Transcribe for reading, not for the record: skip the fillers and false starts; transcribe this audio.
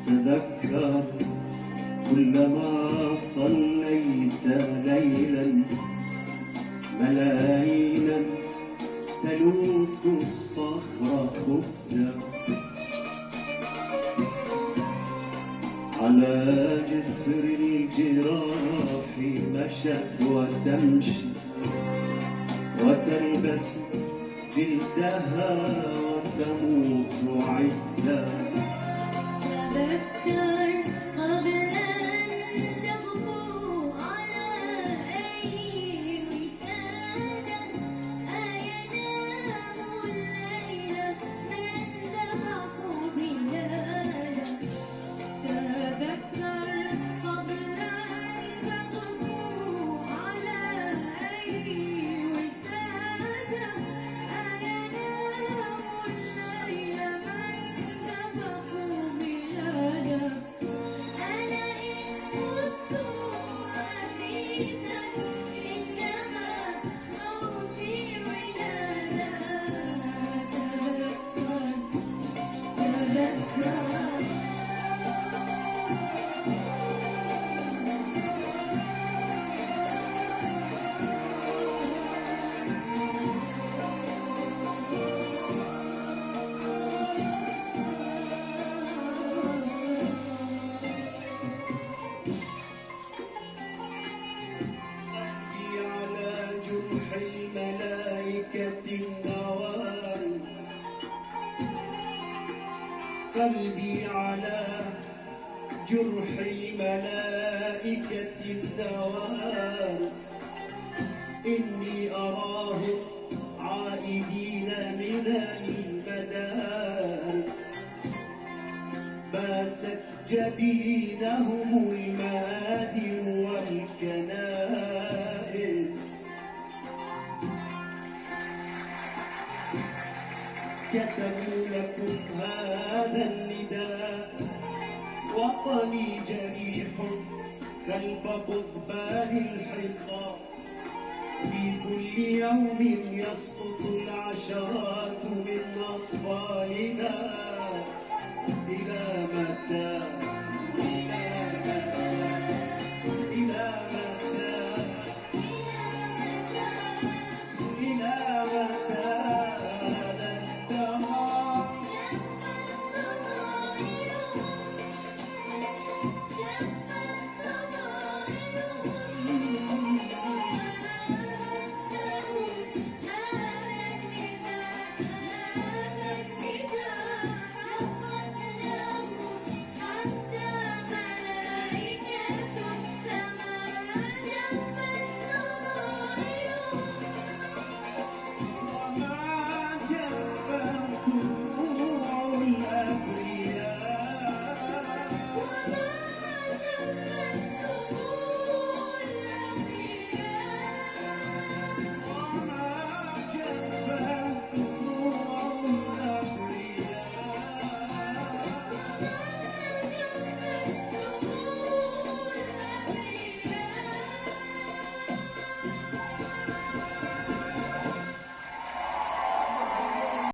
تذكر كلما صليت ليلا ملايينا تلوك الصخر خبزا على جسر الجراح مشت وتمشي وتلبس جلدها وتموت عزا. تذكر قبل أن تغفو على أي وسادة أينام الليل من ذبح بلادا. تذكر قبل أن تغفو على أي وسادة أينام الليل من ذبح بلادا. أنا إن مت عزيزا إنما موتي ولادا. تذكر قلبي على جرح الملائكة النوارس. إني أراهم عائدين من المدارس باست جبينهم المآدم والكنائس. كتبوا لكم هذا النداء وطني جريح كلب قضبان الحصى. في كل يوم يسقط العشرات من أطفالنا